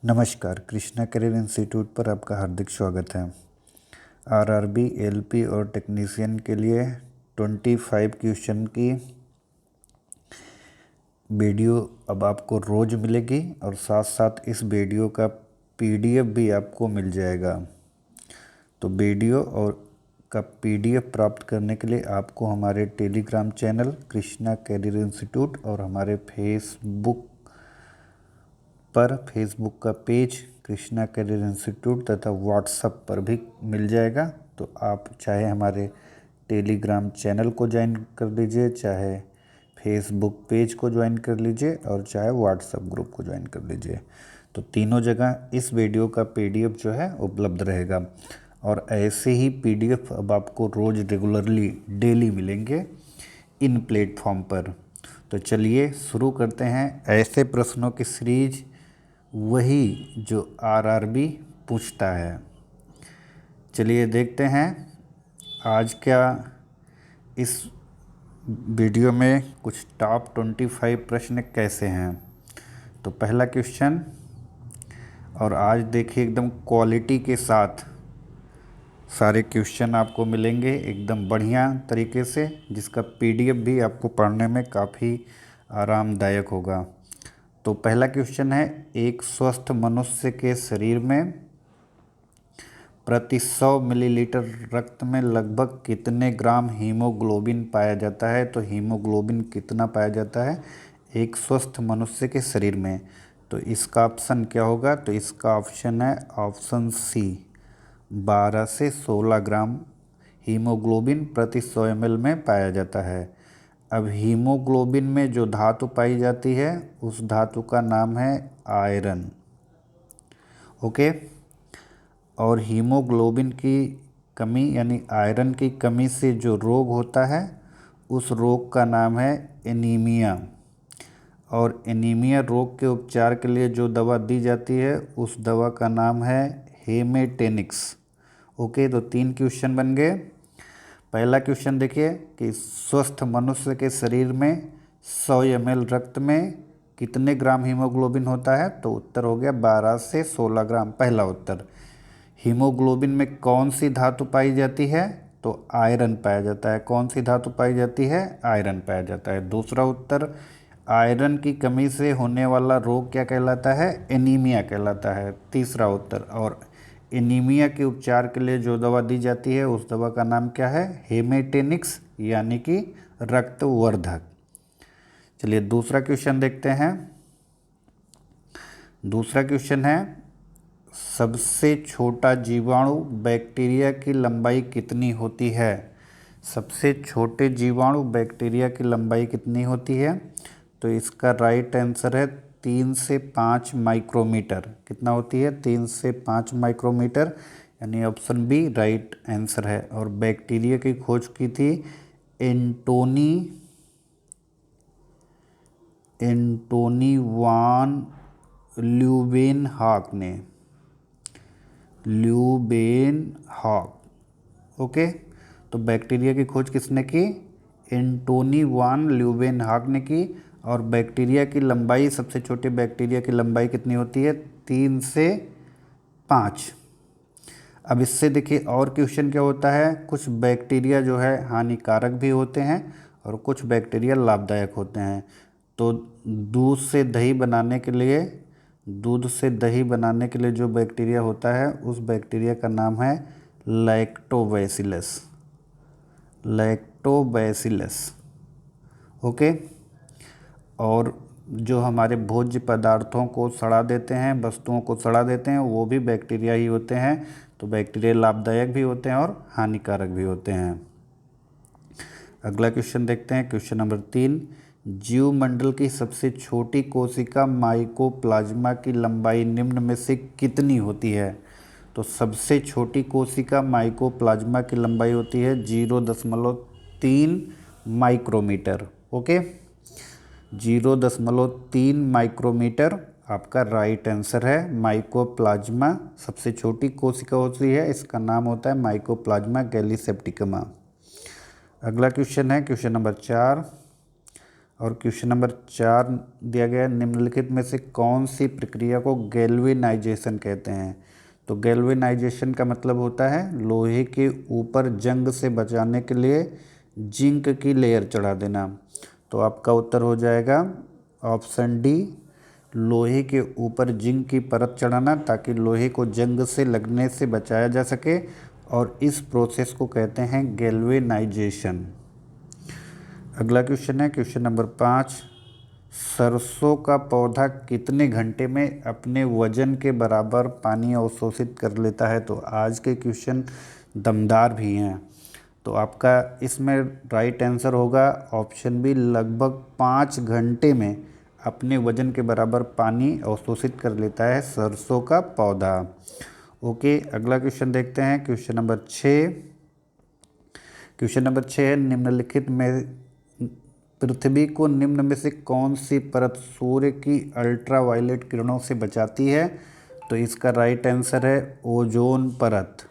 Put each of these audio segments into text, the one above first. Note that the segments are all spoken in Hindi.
नमस्कार, कृष्णा करियर इंस्टीट्यूट पर आपका हार्दिक स्वागत है। आरआरबी, एलपी और टेक्नीशियन के लिए 25 क्वेश्चन की वीडियो अब आपको रोज़ मिलेगी और साथ साथ इस वीडियो का पीडीएफ भी आपको मिल जाएगा। तो वीडियो और का पीडीएफ प्राप्त करने के लिए आपको हमारे Telegram channel Krishna career institute और हमारे फेसबुक का पेज कृष्णा करियर इंस्टीट्यूट तथा व्हाट्सएप पर भी मिल जाएगा। तो आप चाहे हमारे टेलीग्राम चैनल को ज्वाइन कर लीजिए, चाहे फेसबुक पेज को ज्वाइन कर लीजिए और चाहे व्हाट्सएप ग्रुप को ज्वाइन कर लीजिए। तो तीनों जगह इस वीडियो का पीडीएफ जो है उपलब्ध रहेगा और ऐसे ही पीडीएफ अब आपको रोज़ रेगुलरली डेली मिलेंगे इन प्लेटफॉर्म पर। तो चलिए शुरू करते हैं ऐसे प्रश्नों की सीरीज, वही जो आरआरबी पूछता है। चलिए देखते हैं आज क्या इस वीडियो में कुछ टॉप 25 प्रश्न कैसे हैं। तो पहला क्वेश्चन, और आज देखिए एकदम क्वालिटी के साथ सारे क्वेश्चन आपको मिलेंगे एकदम बढ़िया तरीके से, जिसका पीडीएफ भी आपको पढ़ने में काफ़ी आरामदायक होगा। तो पहला क्वेश्चन है, एक स्वस्थ मनुष्य के शरीर में प्रति 100 मिलीलीटर रक्त में लगभग कितने ग्राम हीमोग्लोबिन पाया जाता है। तो हीमोग्लोबिन कितना पाया जाता है एक स्वस्थ मनुष्य के शरीर में। तो इसका ऑप्शन क्या होगा। तो इसका ऑप्शन है ऑप्शन सी, 12 से 16 ग्राम हीमोग्लोबिन प्रति 100 ml में पाया जाता है। अब हीमोग्लोबिन में जो धातु पाई जाती है उस धातु का नाम है आयरन। ओके, और हीमोग्लोबिन की कमी यानी आयरन की कमी से जो रोग होता है उस रोग का नाम है एनीमिया। और एनीमिया रोग के उपचार के लिए जो दवा दी जाती है उस दवा का नाम है हेमेटेनिक्स। ओके, तो 3 क्वेश्चन बन गए। पहला क्वेश्चन देखिए कि स्वस्थ मनुष्य के शरीर में 100 ml रक्त में कितने ग्राम हीमोग्लोबिन होता है। तो उत्तर हो गया 12 से 16 ग्राम, पहला उत्तर। हीमोग्लोबिन में कौन सी धातु पाई जाती है। तो आयरन पाया जाता है। कौन सी धातु पाई जाती है, आयरन पाया जाता है। दूसरा उत्तर, आयरन की कमी से होने वाला रोग क्या कहलाता है, एनीमिया कहलाता है। तीसरा उत्तर, और एनीमिया के उपचार के लिए जो दवा दी जाती है उस दवा का नाम क्या है, हेमेटेनिक्स यानी कि रक्तवर्धक। चलिए दूसरा क्वेश्चन देखते हैं। दूसरा क्वेश्चन है, सबसे छोटा जीवाणु बैक्टीरिया की लंबाई कितनी होती है। सबसे छोटे जीवाणु बैक्टीरिया की लंबाई कितनी होती है। तो इसका राइट आंसर है 3 से 5 माइक्रोमीटर। कितना होती है, 3 से 5 माइक्रोमीटर, यानी ऑप्शन बी राइट आंसर है। और बैक्टीरिया की खोज की थी एंटोनी वान ल्यूवेनहॉक ने। ल्यूवेनहॉक। ओके, तो बैक्टीरिया की खोज किसने की, एंटोनी वान ल्यूवेनहॉक ने की। और बैक्टीरिया की लंबाई, सबसे छोटे बैक्टीरिया की लंबाई कितनी होती है, 3 से 5। अब इससे देखिए और क्वेश्चन क्या होता है, कुछ बैक्टीरिया जो है हानिकारक भी होते हैं और कुछ बैक्टीरिया लाभदायक होते हैं। तो दूध से दही बनाने के लिए जो बैक्टीरिया होता है उस बैक्टीरिया का नाम है लैक्टोबैसिलस। ओके, और जो हमारे भोज्य पदार्थों को सड़ा देते हैं, वस्तुओं को सड़ा देते हैं, वो भी बैक्टीरिया ही होते हैं। तो बैक्टीरिया लाभदायक भी होते हैं और हानिकारक भी होते हैं। अगला क्वेश्चन देखते हैं, क्वेश्चन नंबर 3। जीवमंडल की सबसे छोटी कोशिका माइकोप्लाज्मा की लंबाई निम्न में से कितनी होती है। तो सबसे छोटी कोशिका माइकोप्लाज्मा की लंबाई होती है 0.3 माइक्रोमीटर। ओके, 0.3 माइक्रोमीटर आपका राइट आंसर है। माइकोप्लाज्मा सबसे छोटी कोशिका होती है, इसका नाम होता है माइकोप्लाज्मा गैलीसेप्टिकमा। अगला क्वेश्चन है क्वेश्चन नंबर 4। और क्वेश्चन नंबर 4 दिया गया है, निम्नलिखित में से कौन सी प्रक्रिया को गैल्वेनाइजेशन कहते हैं। तो गैल्वेनाइजेशन का मतलब होता है लोहे के ऊपर जंग से बचाने के लिए जिंक की लेयर चढ़ा देना। तो आपका उत्तर हो जाएगा ऑप्शन डी, लोहे के ऊपर जिंक की परत चढ़ाना ताकि लोहे को जंग से लगने से बचाया जा सके, और इस प्रोसेस को कहते हैं गैल्वेनाइजेशन। अगला क्वेश्चन है क्वेश्चन नंबर 5, सरसों का पौधा कितने घंटे में अपने वजन के बराबर पानी अवशोषित कर लेता है। तो आज के क्वेश्चन दमदार भी हैं। तो आपका इसमें राइट आंसर होगा ऑप्शन बी, लगभग 5 घंटे में अपने वजन के बराबर पानी अवशोषित कर लेता है सरसों का पौधा। ओके, अगला क्वेश्चन देखते हैं क्वेश्चन नंबर 6। क्वेश्चन नंबर 6 है, निम्नलिखित में पृथ्वी को निम्न में से कौन सी परत सूर्य की अल्ट्रावायलेट किरणों से बचाती है। तो इसका राइट आंसर है ओजोन परत।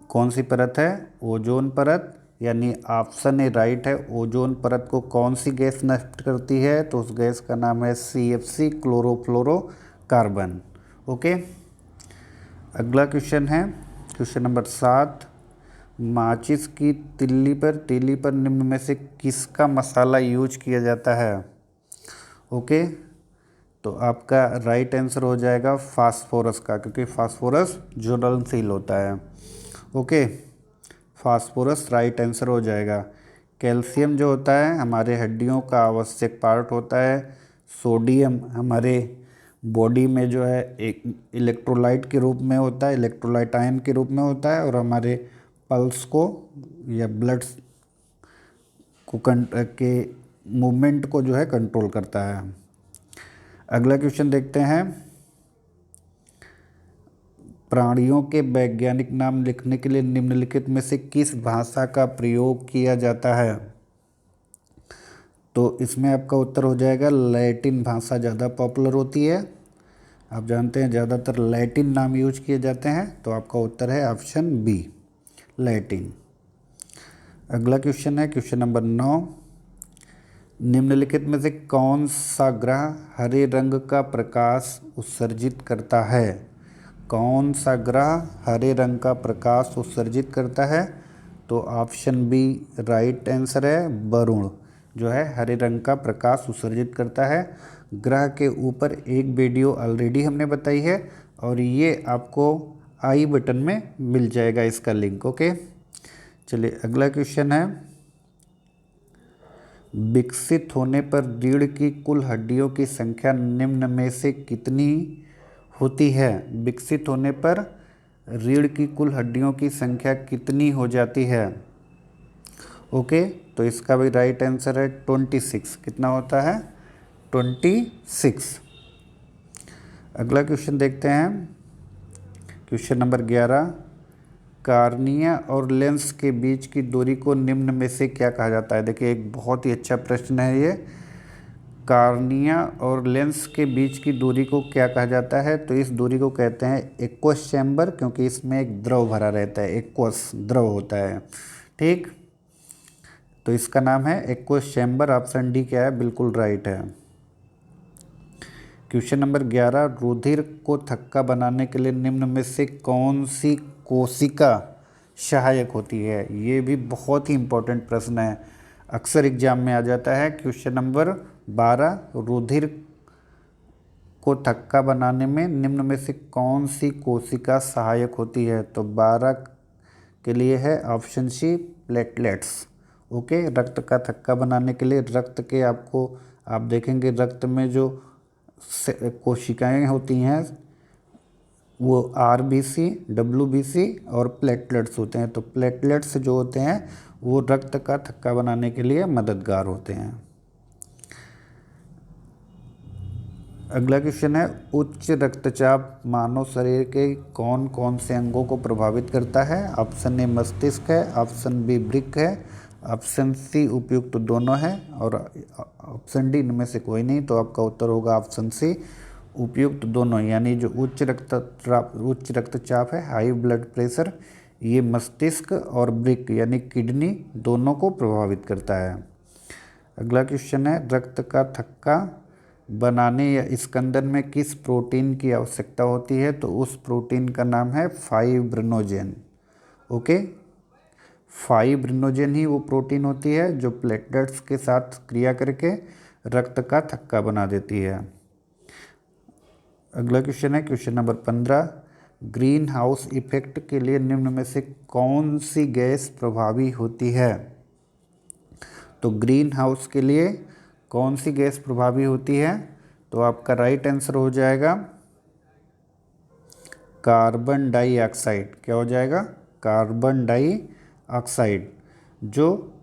कौन सी परत है? ओजोन परत, यानी ऑप्शन ए राइट है। ओजोन परत को कौन सी गैस नष्ट करती है? तो उस गैस का नाम है CFC, क्लोरोफ्लोरोकार्बन। ओके, अगला क्वेश्चन है क्वेश्चन नंबर 7, माचिस की तीली पर निम्न में से किसका मसाला यूज किया जाता है। ओके, तो आपका राइट आंसर हो जाएगा फास्फोरस का, क्योंकि फास्फोरस ज्वलनशील होता है। ओके, फास्फोरस राइट आंसर हो जाएगा। कैल्शियम जो होता है हमारे हड्डियों का आवश्यक पार्ट होता है। सोडियम हमारे बॉडी में जो है एक इलेक्ट्रोलाइट के रूप में होता है, इलेक्ट्रोलाइट आयन के रूप में होता है, और हमारे पल्स को या ब्लड के मूवमेंट को जो है कंट्रोल करता है। अगला क्वेश्चन देखते हैं, प्राणियों के वैज्ञानिक नाम लिखने के लिए निम्नलिखित में से किस भाषा का प्रयोग किया जाता है। तो इसमें आपका उत्तर हो जाएगा लैटिन भाषा ज़्यादा पॉपुलर होती है। आप जानते हैं ज़्यादातर लैटिन नाम यूज किए जाते हैं, तो आपका उत्तर है ऑप्शन बी, लैटिन। अगला क्वेश्चन है क्वेश्चन नंबर 9, निम्नलिखित में से कौन सा ग्रह हरे रंग का प्रकाश उत्सर्जित करता है। कौन सा ग्रह हरे रंग का प्रकाश उत्सर्जित करता है। तो ऑप्शन बी राइट आंसर है, वरुण जो है हरे रंग का प्रकाश उत्सर्जित करता है। ग्रह के ऊपर एक वीडियो ऑलरेडी हमने बताई है, और ये आपको आई बटन में मिल जाएगा इसका लिंक। ओके, चलिए अगला क्वेश्चन है, विकसित होने पर रीढ़ की कुल हड्डियों की संख्या निम्न में से कितनी होती है। विकसित होने पर रीढ़ की कुल हड्डियों की संख्या कितनी हो जाती है। ओके, तो इसका भी राइट आंसर है 26। कितना होता है? 26। अगला क्वेश्चन देखते हैं क्वेश्चन नंबर 11, कार्निया और लेंस के बीच की दूरी को निम्न में से क्या कहा जाता है। देखिए एक बहुत ही अच्छा प्रश्न है ये। कार्निया और लेंस के बीच की दूरी को क्या कहा जाता है। तो इस दूरी को कहते हैं एक्वस चैम्बर, क्योंकि इसमें एक द्रव भरा रहता है, एक्वस द्रव होता है। ठीक, तो इसका नाम है एक्वस चैम्बर। ऑप्शन डी क्या है? बिल्कुल राइट है। क्वेश्चन नंबर 11, रुधिर को थक्का बनाने के लिए निम्न में से कौन सी कोशिका सहायक होती है। ये भी बहुत ही इंपॉर्टेंट प्रश्न है, अक्सर एग्जाम में आ जाता है। क्वेश्चन नंबर 12, रुधिर को थक्का बनाने में निम्न में से कौन सी कोशिका सहायक होती है। तो 12 के लिए है ऑप्शन सी, प्लेटलेट्स। ओके, रक्त का थक्का बनाने के लिए रक्त के आपको आप देखेंगे रक्त में जो कोशिकाएं होती हैं वो RBC, WBC और प्लेटलेट्स होते हैं। तो प्लेटलेट्स जो होते हैं वो रक्त का थक्का बनाने के लिए मददगार होते हैं। अगला क्वेश्चन है, उच्च रक्तचाप मानव शरीर के कौन कौन से अंगों को प्रभावित करता है। ऑप्शन ए मस्तिष्क है, ऑप्शन बी वृक्क है, ऑप्शन सी उपयुक्त दोनों है, और ऑप्शन डी इनमें से कोई नहीं। तो आपका उत्तर होगा ऑप्शन सी, उपयुक्त दोनों। यानी जो उच्च रक्तचाप है, हाई ब्लड प्रेशर, ये मस्तिष्क और वृक्क यानी किडनी दोनों को प्रभावित करता है। अगला क्वेश्चन है, रक्त का थक्का बनाने या स्कंदन में किस प्रोटीन की आवश्यकता होती है? तो उस प्रोटीन का नाम है फाइब्रिनोजेन। ओके, फाइब्रिनोजेन ही वो प्रोटीन होती है जो प्लेटलेट्स के साथ क्रिया करके रक्त का थक्का बना देती है। अगला क्वेश्चन है question number 15, green house effect के लिए निम्न में से कौन सी गैस प्रभावी होती है? तो ग्रीन हाउस के लिए कौन सी गैस प्रभावी होती है? तो आपका राइट आंसर हो जाएगा कार्बन डाइऑक्साइड। क्या हो जाएगा? कार्बन डाइऑक्साइड, जो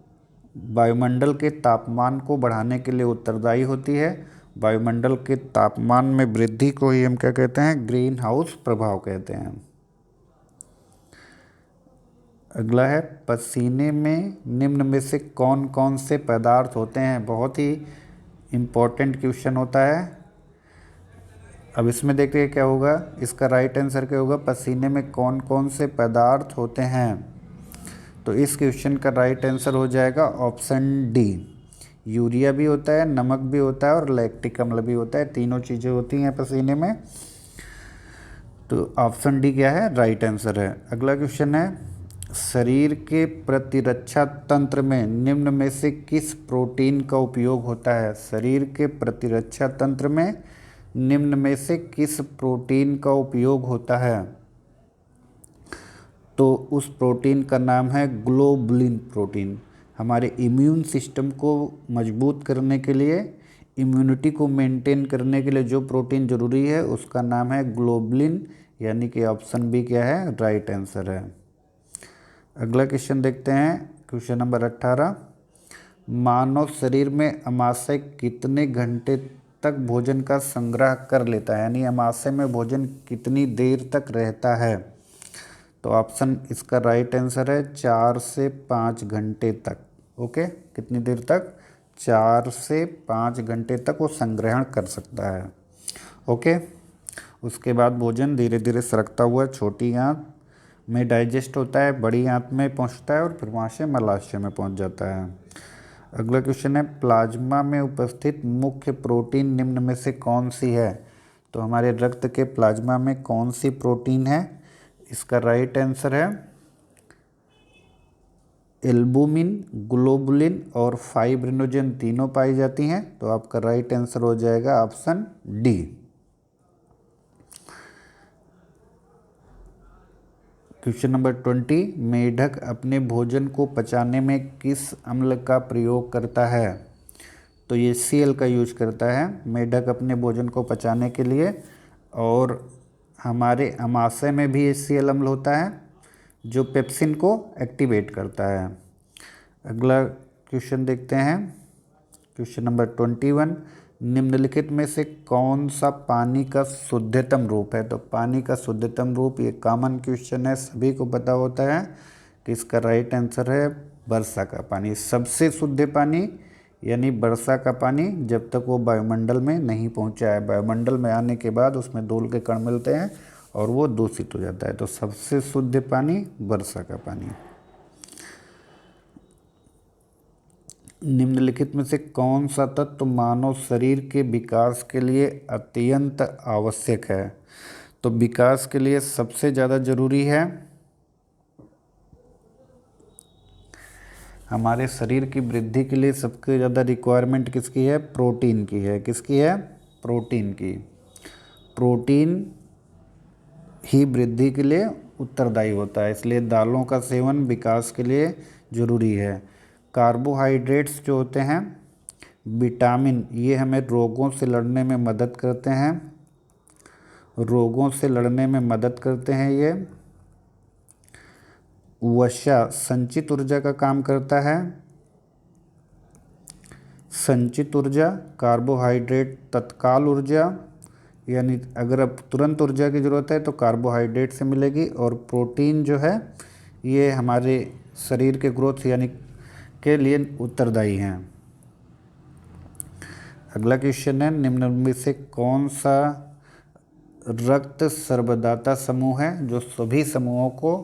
वायुमंडल के तापमान को बढ़ाने के लिए उत्तरदायी होती है। वायुमंडल के तापमान में वृद्धि को ही हम क्या कहते हैं? ग्रीन हाउस प्रभाव कहते हैं। अगला है, पसीने में निम्न में से कौन कौन से पदार्थ होते हैं? बहुत ही इम्पोर्टेंट क्वेश्चन होता है। अब इसमें देखिए क्या होगा, इसका राइट आंसर क्या होगा? पसीने में कौन कौन से पदार्थ होते हैं? तो इस क्वेश्चन का राइट आंसर हो जाएगा ऑप्शन डी। यूरिया भी होता है, नमक भी होता है और लैक्टिक अम्ल भी होता है। तीनों चीज़ें होती हैं पसीने में। तो ऑप्शन डी क्या है? राइट आंसर है। अगला क्वेश्चन है, शरीर के प्रतिरक्षा तंत्र में निम्न में से किस प्रोटीन का उपयोग होता है? शरीर के प्रतिरक्षा तंत्र में निम्न में से किस प्रोटीन का उपयोग होता है? तो उस प्रोटीन का नाम है ग्लोबुलिन प्रोटीन। हमारे इम्यून सिस्टम को मजबूत करने के लिए, इम्यूनिटी को मेंटेन करने के लिए जो प्रोटीन ज़रूरी है उसका नाम है ग्लोबुलिन, यानी कि ऑप्शन बी क्या है? राइट आंसर है। अगला क्वेश्चन देखते हैं क्वेश्चन नंबर 18, मानव शरीर में अमाशय कितने घंटे तक भोजन का संग्रह कर लेता है? यानी अमाशय में भोजन कितनी देर तक रहता है? तो ऑप्शन इसका राइट आंसर है 4 से 5 घंटे तक। ओके, कितनी देर तक? 4 से 5 घंटे तक वो संग्रहण कर सकता है। ओके, उसके बाद भोजन धीरे धीरे सरकता हुआ छोटी आंत में डाइजेस्ट होता है, बड़ी आंत में पहुंचता है और फिर वहाँ से मलाशय में पहुंच जाता है। अगला क्वेश्चन है, प्लाज्मा में उपस्थित मुख्य प्रोटीन निम्न में से कौन सी है? तो हमारे रक्त के प्लाज्मा में कौन सी प्रोटीन है? इसका राइट आंसर है एल्बुमिन, ग्लोबुलिन और फाइब्रिनोजेन तीनों पाई जाती हैं। तो आपका राइट आंसर हो जाएगा ऑप्शन डी। क्वेश्चन नंबर 20, मेढक अपने भोजन को पचाने में किस अम्ल का प्रयोग करता है? तो ये Cl का यूज करता है मेढक अपने भोजन को पचाने के लिए। और हमारे अमाशय में भी Cl अम्ल होता है जो पेप्सिन को एक्टिवेट करता है। अगला क्वेश्चन देखते हैं क्वेश्चन नंबर 21, निम्नलिखित में से कौन सा पानी का शुद्धतम रूप है? तो पानी का शुद्धतम रूप, ये कॉमन क्वेश्चन है, सभी को पता होता है कि इसका राइट आंसर है वर्षा का पानी। सबसे शुद्ध पानी यानी वर्षा का पानी जब तक वो वायुमंडल में नहीं पहुंचा है। वायुमंडल में आने के बाद उसमें धूल के कण मिलते हैं और वो दूषित हो जाता है। तो सबसे शुद्ध पानी वर्षा का पानी। निम्नलिखित में से कौन सा तत्व मानव शरीर के विकास के लिए अत्यंत आवश्यक है? तो विकास के लिए सबसे ज़्यादा जरूरी है, हमारे शरीर की वृद्धि के लिए सबसे ज़्यादा रिक्वायरमेंट किसकी है? प्रोटीन की है। किसकी है? प्रोटीन की। प्रोटीन ही वृद्धि के लिए उत्तरदायी होता है, इसलिए दालों का सेवन विकास के लिए ज़रूरी है। कार्बोहाइड्रेट्स जो होते हैं, विटामिन, ये हमें रोगों से लड़ने में मदद करते हैं। रोगों से लड़ने में मदद करते हैं ये। वसा संचित ऊर्जा का काम करता है। संचित ऊर्जा, कार्बोहाइड्रेट तत्काल ऊर्जा, यानी अगर अब तुरंत ऊर्जा की ज़रूरत है तो कार्बोहाइड्रेट से मिलेगी। और प्रोटीन जो है ये हमारे शरीर के ग्रोथ यानी के लिए उत्तरदायी हैं। अगला क्वेश्चन है, निम्न में से कौन सा रक्त सर्वदाता समूह है जो सभी समूहों को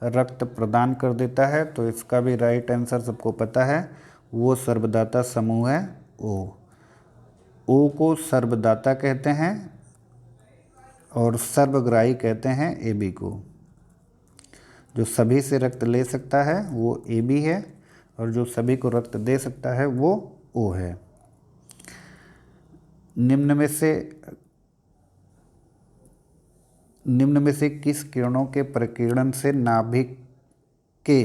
रक्त प्रदान कर देता है? तो इसका भी राइट आंसर सबको पता है, वो सर्वदाता समूह है ओ को सर्वदाता कहते हैं और सर्वग्राही कहते हैं AB को। जो सभी से रक्त ले सकता है वो AB है और जो सभी को रक्त दे सकता है वो O है। निम्न में से किस किरणों के प्रकीर्णन से नाभिक के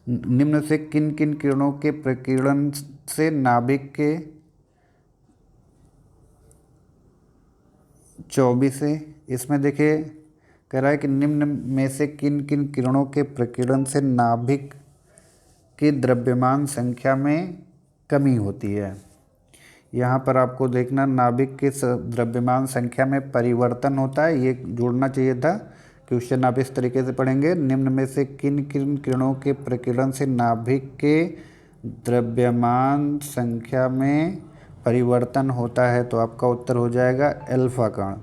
निम्न से किन किन किरणों के प्रकीर्णन से नाभिक के 24 है। इसमें देखिए कह रहा है कि निम्न में से किन किन किरणों के प्रकीर्णन से नाभिक की द्रव्यमान संख्या में कमी होती है। यहाँ पर आपको देखना नाभिक के द्रव्यमान संख्या में परिवर्तन होता है, ये जोड़ना चाहिए था। क्वेश्चन आप इस तरीके से पढ़ेंगे, निम्न में से किन किन किरणों के प्रकीर्णन से नाभिक के द्रव्यमान संख्या में परिवर्तन होता है, तो आपका उत्तर हो जाएगा अल्फा कण।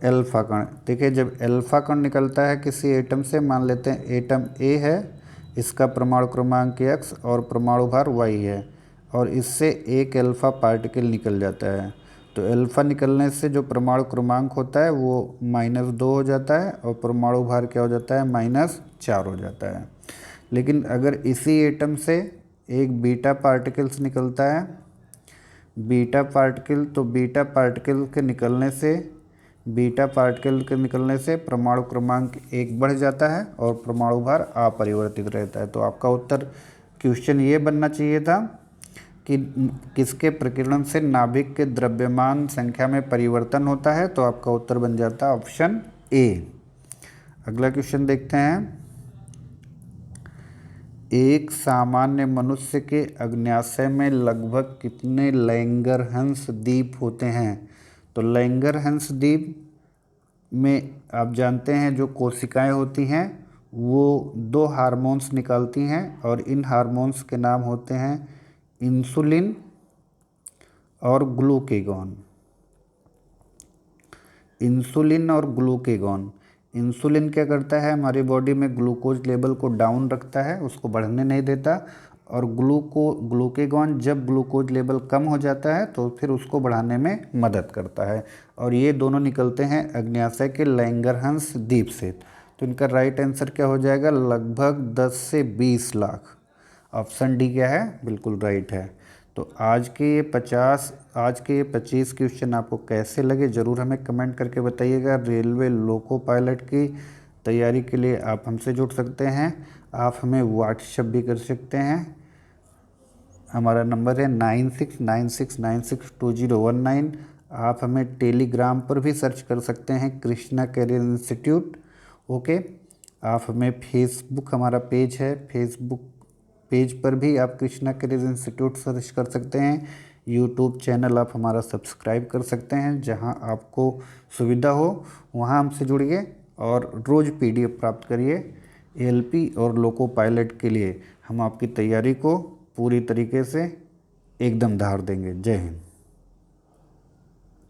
अल्फा कण देखिए, जब अल्फा कण निकलता है किसी एटम से, मान लेते हैं एटम A है, इसका परमाणु क्रमांक X और परमाणु भार Y है और इससे एक अल्फा पार्टिकल निकल जाता है, तो अल्फा निकलने से जो परमाणु क्रमांक होता है वो -2 हो जाता है और परमाणु भार क्या हो जाता है, -4 हो जाता है। लेकिन अगर इसी एटम से एक बीटा पार्टिकल्स निकलता है, बीटा पार्टिकल, तो बीटा पार्टिकल के निकलने से परमाणु क्रमांक 1 बढ़ जाता है और परमाणु भार अपरिवर्तित रहता है। तो आपका उत्तर क्वेश्चन ये बनना चाहिए था कि किसके प्रकीर्णन से नाभिक के द्रव्यमान संख्या में परिवर्तन होता है, तो आपका उत्तर बन जाता ऑप्शन A। अगला क्वेश्चन देखते हैं, एक सामान्य मनुष्य के अग्न्याशय में लगभग कितने लैंगरहंस द्वीप होते हैं? तो लैंगरहंस द्वीप में आप जानते हैं जो कोशिकाएं होती हैं वो 2 हार्मोन्स निकालती हैं और इन हार्मोन्स के नाम होते हैं इंसुलिन और ग्लूकेगॉन। इंसुलिन और ग्लूकेगॉन, इंसुलिन क्या करता है, हमारी बॉडी में ग्लूकोज लेवल को डाउन रखता है, उसको बढ़ने नहीं देता, और ग्लूकेगॉन जब ग्लूकोज लेवल कम हो जाता है तो फिर उसको बढ़ाने में मदद करता है। और ये दोनों निकलते हैं अग्न्याशय के लैंगरहंस द्वीप से। तो इनका राइट आंसर क्या हो जाएगा, लगभग 10 से 20 लाख। ऑप्शन डी क्या है, बिल्कुल राइट है। तो आज के ये 25 क्वेश्चन आपको कैसे लगे ज़रूर हमें कमेंट करके बताइएगा। रेलवे लोको पायलट की तैयारी के लिए आप हमसे जुड़ सकते हैं, आप हमें व्हाट्सएप भी कर सकते हैं। हमारा नंबर है 9696962019। आप हमें टेलीग्राम पर भी सर्च कर सकते हैं, कृष्णा कैरियर इंस्टीट्यूट। ओके, आप हमें फेसबुक, हमारा पेज है, फेसबुक पेज पर भी आप कृष्णा कैरियर इंस्टीट्यूट सर्च कर सकते हैं। यूट्यूब चैनल आप हमारा सब्सक्राइब कर सकते हैं, जहां आपको सुविधा हो वहां हमसे जुड़िए और रोज़ PDF प्राप्त करिए। ALP और लोको पायलट के लिए हम आपकी तैयारी को पूरी तरीके से एकदम धार देंगे। जय हिंद।